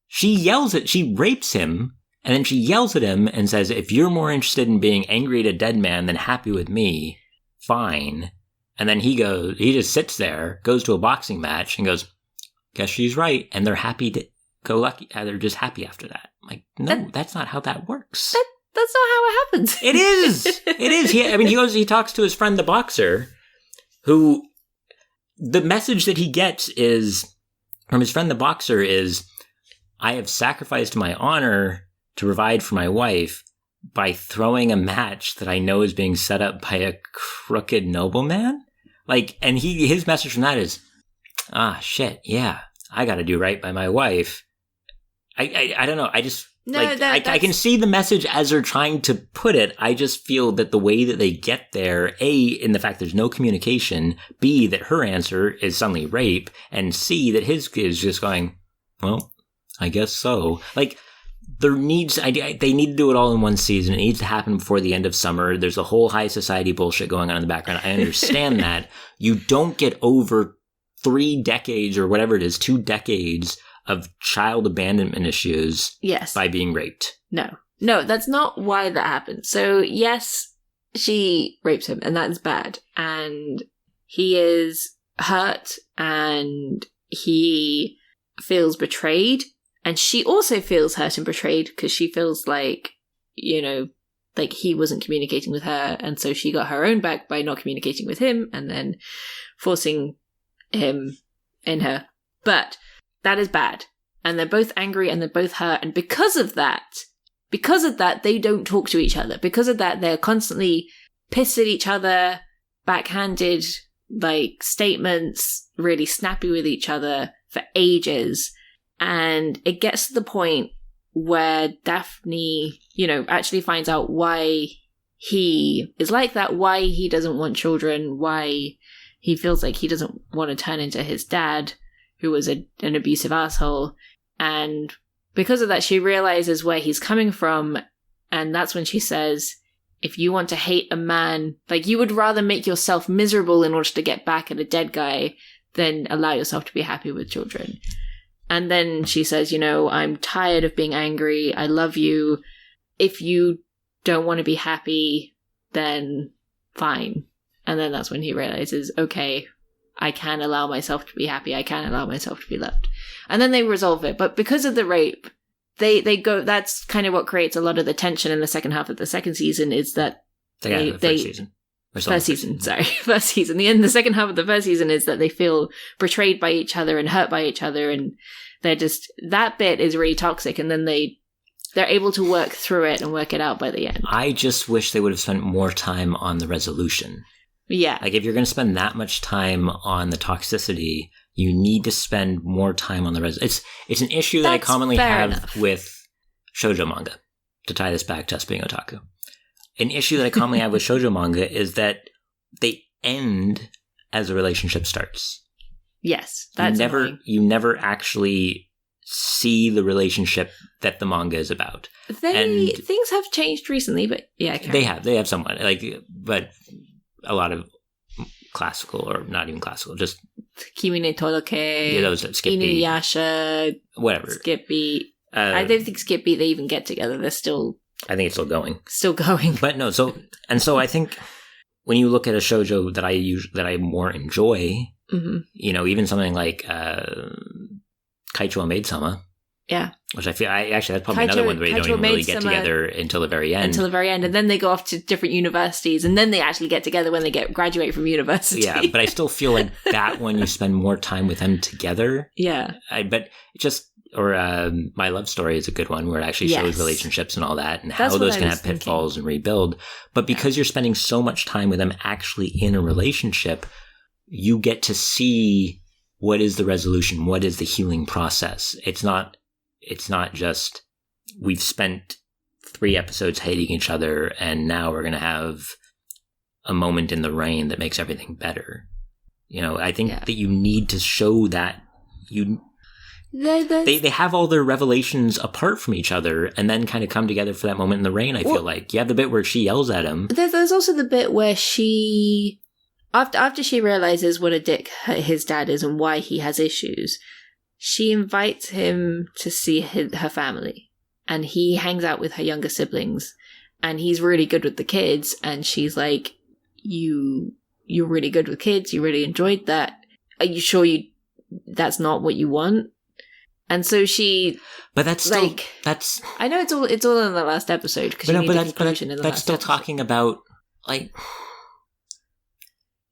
She rapes him, and then she yells at him and says, if you're more interested in being angry at a dead man than happy with me, fine. And then he just sits there, goes to a boxing match, and goes, guess she's right. And they're happy to go lucky. They're just happy after that. Like, no, that's not how that works. That's not how it happens. It is. It is. He talks to his friend, the boxer, who the message that he gets from his friend, the boxer, is, I have sacrificed my honor to provide for my wife by throwing a match that I know is being set up by a crooked nobleman. And his message from that is, shit, yeah, I got to do right by my wife. I don't know. I just I can see the message as they're trying to put it. I just feel that the way that they get there, A, in the fact there's no communication, B, that her answer is suddenly rape, and C, that his is just going, well, I guess so. They need to do it all in one season. It needs to happen before the end of summer. There's a whole high society bullshit going on in the background. I understand that. You don't get over 3 decades or whatever it is, 2 decades of child abandonment issues by being raped. No, that's not why that happened. So yes, she rapes him, and that's bad. And he is hurt, and he feels betrayed. And she also feels hurt and betrayed because she feels like, like he wasn't communicating with her. And so she got her own back by not communicating with him and then forcing him in her. But that is bad. And they're both angry and they're both hurt. And because of that, because of that, they don't talk to each other. Because of that, they're constantly pissed at each other, backhanded, like, statements, really snappy with each other for ages. And it gets to the point where Daphne, you know, actually finds out why he is like that, why he doesn't want children, why he feels like he doesn't want to turn into his dad, who was an abusive asshole. And because of that, she realizes where he's coming from. And that's when she says, if you want to hate a man, like, you would rather make yourself miserable in order to get back at a dead guy than allow yourself to be happy with children. And then she says, you know, I'm tired of being angry. I love you. If you don't want to be happy, then fine. And then that's when he realizes, okay, I can allow myself to be happy. I can allow myself to be loved. And then they resolve it. But because of the rape, they go, that's kind of what creates a lot of the tension in the second half of the second season, is that first season. First season. The second half of the first season is that they feel betrayed by each other and hurt by each other. And they're just, that bit is really toxic. And then they're able to work through it and work it out by the end. I just wish they would have spent more time on the resolution. Yeah. Like, if you're going to spend that much time on the toxicity, you need to spend more time on the resolution. It's an issue that I commonly have with shoujo manga, to tie this back to us being otaku. An issue that I commonly have with shoujo manga is that they end as a relationship starts. Yes, that's annoying. You never actually see the relationship that the manga is about. Things have changed recently, but yeah, they have somewhat, like, but a lot of classical, or not even classical, just Kimi no Toroke, yeah, those Skippy, Inuyasha, whatever. Skippy. I don't think Skippy they even get together. They're still. I think it's still going. But no, so I think when you look at a shoujo that I more enjoy, mm-hmm. you know, even something like Kaicho and Maid-sama. Yeah. Which that's probably another one where they don't even really get together until the very end. And then they go off to different universities, and then they actually get together when they graduate from university. Yeah, but I still feel like that one you spend more time with them together. Yeah. My Love Story is a good one where it actually shows relationships and all that, and how those can have pitfalls and rebuild. But because you're spending so much time with them actually in a relationship, you get to see what is the resolution, what is the healing process. It's not just we've spent 3 episodes hating each other and now we're going to have a moment in the rain that makes everything better. You know, I think that you need to show that they have all their revelations apart from each other and then kind of come together for that moment in the rain. I feel like you have the bit where she yells at him. There's also the bit where she, after she realizes what a dick his dad is and why he has issues, she invites him to see her family, and he hangs out with her younger siblings, and he's really good with the kids, and she's like, you're really good with kids, you really enjoyed that, are you sure that's not what you want? And so she, but that's still, like, that's, I know it's all in the last episode, because you need the conclusion in the last episode. That's still talking about, like,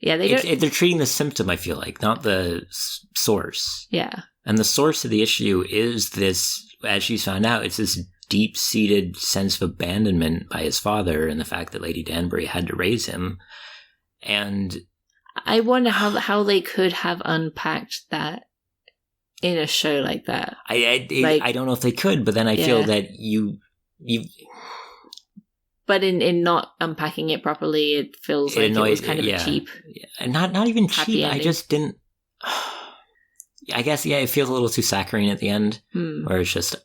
yeah, they're treating the symptom, I feel like, not the source. Yeah. And the source of the issue is this, as she's found out, it's this deep-seated sense of abandonment by his father and the fact that Lady Danbury had to raise him. And I wonder how they could have unpacked that in a show like that. I don't know if they could, but then I feel that you. But in not unpacking it properly, it feels like it was kind of a cheap. And not even cheap. Ending. I just didn't. I guess, it feels a little too saccharine at the end, where it's just,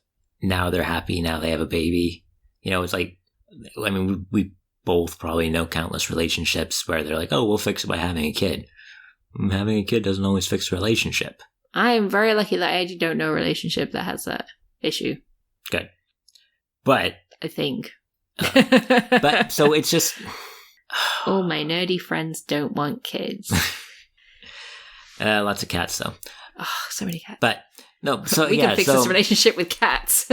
now they're happy, now they have a baby. You know, it's like, I mean, we both probably know countless relationships where they're like, oh, we'll fix it by having a kid. Having a kid doesn't always fix a relationship. I am very lucky that I don't know a relationship that has that issue. Good. But I think. But, so it's just... all my nerdy friends don't want kids. Lots of cats, though. Oh, so many cats. But, no, so we can fix this relationship with cats.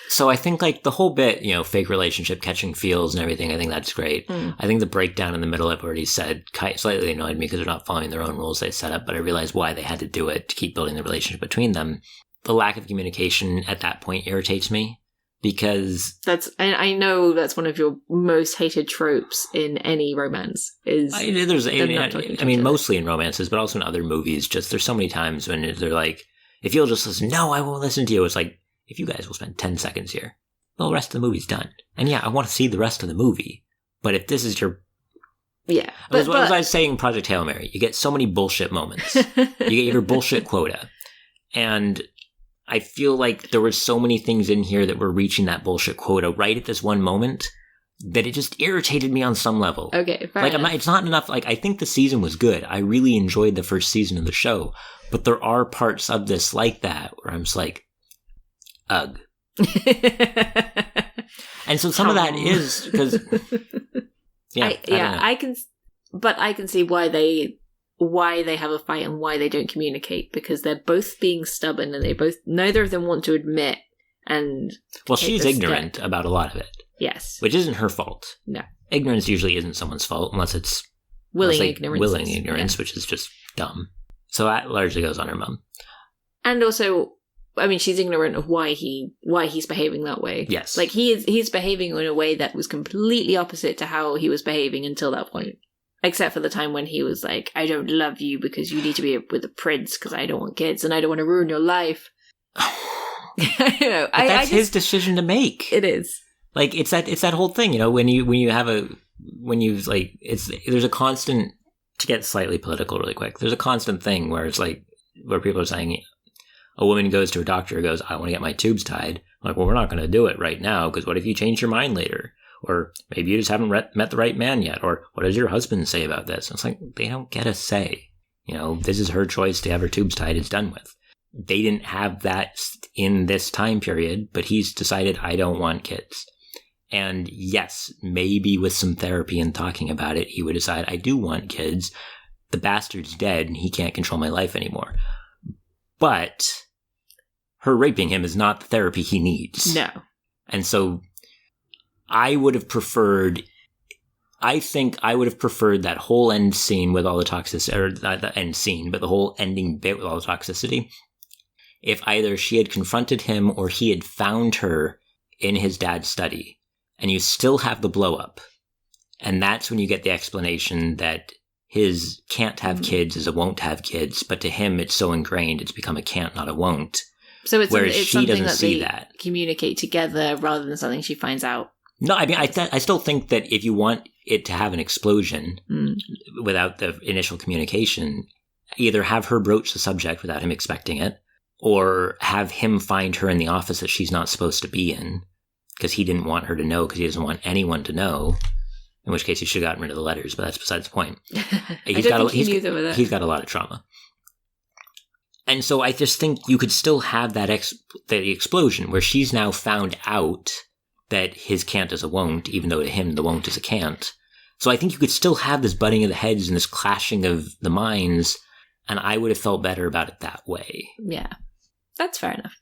So I think, like, the whole bit, fake relationship, catching feels and everything, I think that's great. I think the breakdown in the middle, I've already said, slightly annoyed me because they're not following their own rules they set up, but I realized why they had to do it to keep building the relationship between them. The lack of communication at that point irritates me. because I know that's one of your most hated tropes in any romance. Mostly in romances, but also in other movies. Just there's so many times when they're like, if you'll just listen, no, I won't listen to you. It's like, if you guys will spend 10 seconds here, well, the rest of the movie's done. And yeah, I want to see the rest of the movie. But if this is your... Yeah. As I was saying in Project Hail Mary, you get so many bullshit moments. You get your bullshit quota. And I feel like there were so many things in here that were reaching that bullshit quota right at this one moment that it just irritated me on some level. Okay, fair enough. It's not enough. Like, I think the season was good. I really enjoyed the first season of the show. But there are parts of this like that where I'm just like, ugh. And so some of that is because... I can see why they have a fight and why they don't communicate, because they're both being stubborn and neither of them want to admit. And well, she's ignorant about a lot of it. Yes, which isn't her fault. No, ignorance usually isn't someone's fault unless it's willing ignorance, which is just dumb. So that largely goes on her mum. And also, I mean, she's ignorant of why he's behaving that way. Yes. Like, he's behaving in a way that was completely opposite to how he was behaving until that point. Except for the time when he was like, I don't love you because you need to be with a prince because I don't want kids and I don't want to ruin your life. I know. That's his decision to make. It is. Like, it's that whole thing, there's a constant, to get slightly political really quick, there's a constant thing where it's like, where people are saying, a woman goes to a doctor, goes, I want to get my tubes tied. I'm like, well, we're not going to do it right now, because what if you change your mind later? Or maybe you just haven't met the right man yet. Or what does your husband say about this? And it's like, they don't get a say. This is her choice to have her tubes tied. It's done with. They didn't have that in this time period, but he's decided, I don't want kids. And yes, maybe with some therapy and talking about it, he would decide, I do want kids. The bastard's dead and he can't control my life anymore. But her raping him is not the therapy he needs. No. And so I think I would have preferred that whole end scene with all the toxicity, or not the end scene, but the whole ending bit with all the toxicity, if either she had confronted him or he had found her in his dad's study, and you still have the blow up. And that's when you get the explanation that his can't have kids is a won't have kids, but to him it's so ingrained it's become a can't, not a won't. So it's she something doesn't that see they that. Communicate together rather than something she finds out. No, I mean, I still think that if you want it to have an explosion without the initial communication, either have her broach the subject without him expecting it, or have him find her in the office that she's not supposed to be in, because he didn't want her to know, because he doesn't want anyone to know. In which case, he should have gotten rid of the letters, but that's besides the point. He's got a lot of trauma. And so I just think you could still have that the explosion where she's now found out that his can't is a won't, even though to him the won't is a can't. So I think you could still have this butting of the heads and this clashing of the minds, and I would have felt better about it that way. Yeah, that's fair enough.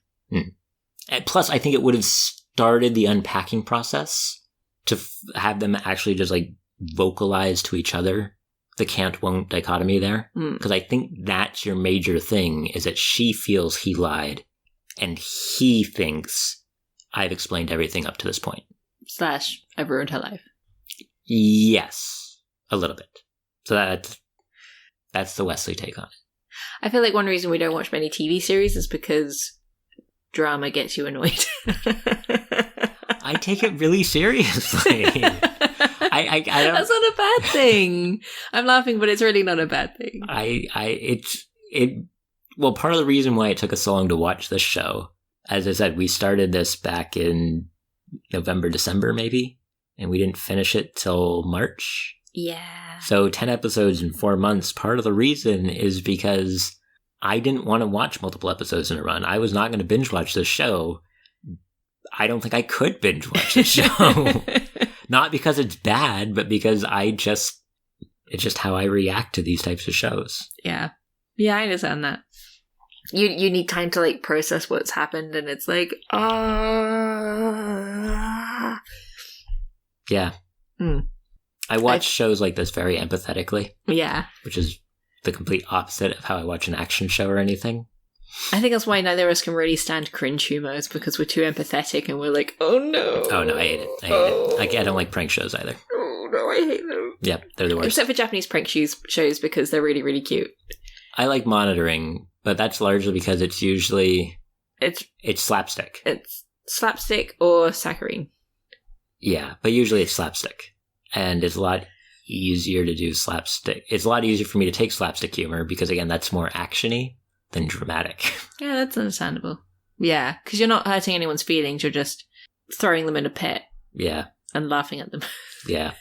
And plus, I think it would have started the unpacking process to have them actually just like vocalize to each other the can't-won't dichotomy there. Because I think that's your major thing, is that she feels he lied, and he thinks, I've explained everything up to this point. / I've ruined her life. Yes, a little bit. So that's the Wesley take on it. I feel like one reason we don't watch many TV series is because drama gets you annoyed. I take it really seriously. I don't... That's not a bad thing. I'm laughing, but it's really not a bad thing. Well, part of the reason why it took us so long to watch this show, as I said, we started this back in November, December, maybe, and we didn't finish it till March. Yeah. So 10 episodes in 4 months. Part of the reason is because I didn't want to watch multiple episodes in a run. I was not going to binge watch this show. I don't think I could binge watch this show. Not because it's bad, but because it's just how I react to these types of shows. Yeah. Yeah, I understand that. You need time to like process what's happened, and it's like, Yeah. I watch shows like this very empathetically. Yeah. Which is the complete opposite of how I watch an action show or anything. I think that's why neither of us can really stand cringe humor, is because we're too empathetic and we're like, oh no. Oh no, I hate it. I don't like prank shows either. Oh no, I hate them. Yep, they're the worst. Except for Japanese prank shows because they're really, really cute. I like monitoring, but that's largely because it's usually... It's slapstick. It's slapstick or saccharine. Yeah, but usually it's slapstick. And it's a lot easier to do slapstick. It's a lot easier for me to take slapstick humor because, again, that's more action-y than dramatic. Yeah, that's understandable. Yeah, because you're not hurting anyone's feelings. You're just throwing them in a pit. Yeah. And laughing at them. Yeah.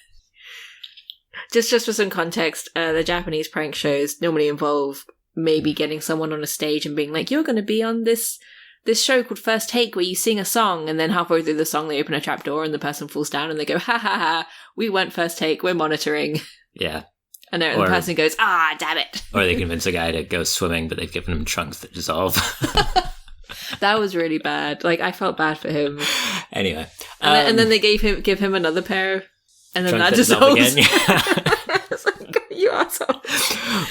Just for some context, the Japanese prank shows normally involve maybe getting someone on a stage and being like, you're going to be on this show called First Take where you sing a song, and then halfway through the song they open a trap door and the person falls down and they go, ha ha ha, we weren't First Take, we're monitoring. Yeah. And then the person goes, ah, damn it. Or they convince a guy to go swimming, but they've given him trunks that dissolve. That was really bad. Like, I felt bad for him. Anyway. And then they give him another pair, and then that dissolves. Again. Yeah. It's like, you asshole.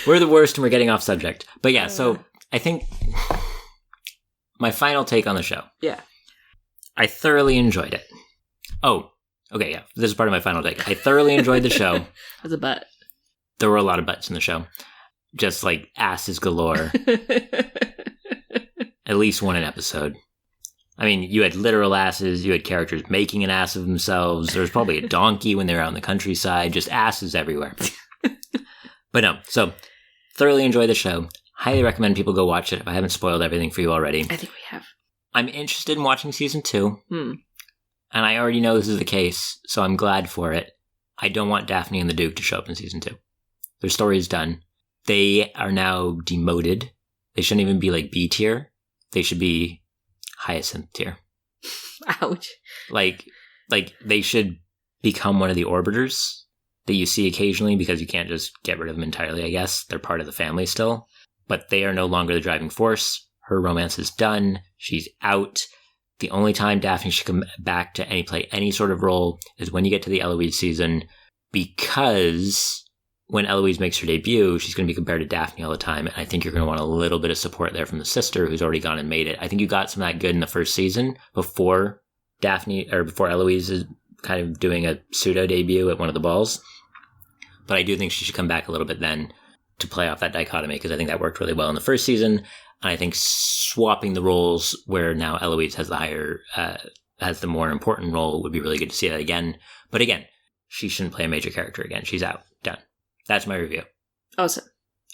We're the worst and we're getting off subject. But yeah, so I think my final take on the show. Yeah. I thoroughly enjoyed it. Oh, okay, yeah. This is part of my final take. I thoroughly enjoyed the show. As a butt. There were a lot of butts in the show. Just like asses galore. At least one an episode. I mean, you had literal asses. You had characters making an ass of themselves. There was probably a donkey when they were out in the countryside. Just asses everywhere. But no, so thoroughly enjoyed the show. Highly recommend people go watch it if I haven't spoiled everything for you already. I think we have. I'm interested in watching season 2. Hmm. And I already know this is the case, so I'm glad for it. I don't want Daphne and the Duke to show up in season 2. Their story is done. They are now demoted. They shouldn't even be like B tier. They should be Hyacinth tier. Ouch. Like they should become one of the orbiters that you see occasionally, because you can't just get rid of them entirely, I guess. They're part of the family still. But they are no longer the driving force. Her romance is done. She's out. The only time Daphne should come back to play any sort of role is when you get to the Eloise season, because when Eloise makes her debut, she's going to be compared to Daphne all the time. And I think you're going to want a little bit of support there from the sister who's already gone and made it. I think you got some of that good in the first season before Eloise is kind of doing a pseudo debut at one of the balls. But I do think she should come back a little bit then to play off that dichotomy, because I think that worked really well in the first season. And I think swapping the roles where now Eloise has the more important role would be really good to see that again. But again, she shouldn't play a major character again. She's out. Done. That's my review. Awesome.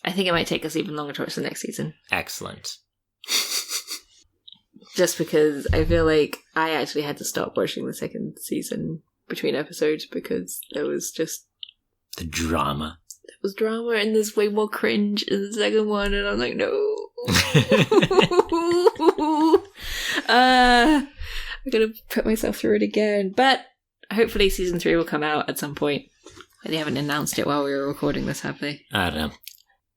I think it might take us even longer to watch the next season. Excellent. Just because I feel like I actually had to stop watching the second season between episodes because there was just... the drama. There was drama and there's way more cringe in the second one, and I'm like, no. I'm going to put myself through it again. But hopefully season 3 will come out at some point. They haven't announced it while we were recording this, have they? I don't know.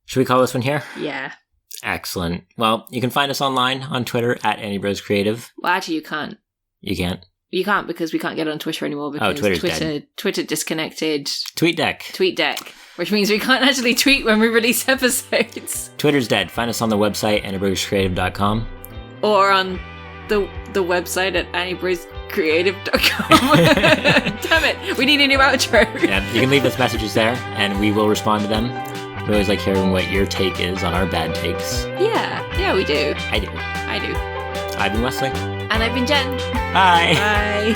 Should we call this one here? Yeah. Excellent. Well, you can find us online on Twitter at AnnieBrosCreative. Well, actually, you can't. You can't? You can't, because we can't get on Twitter anymore because Twitter disconnected. TweetDeck. Which means we can't actually tweet when we release episodes. Twitter's dead. Find us on the website, AnnieBrosCreative.com. Or on the website at AnnieBrosCreative.com. Damn it, we need a new outro. Yeah, you can leave us messages there, and we will respond to them. We always like hearing what your take is on our bad takes. Yeah, we do. I do. I do. I've been Wesley. And I've been Jen. Bye. Bye.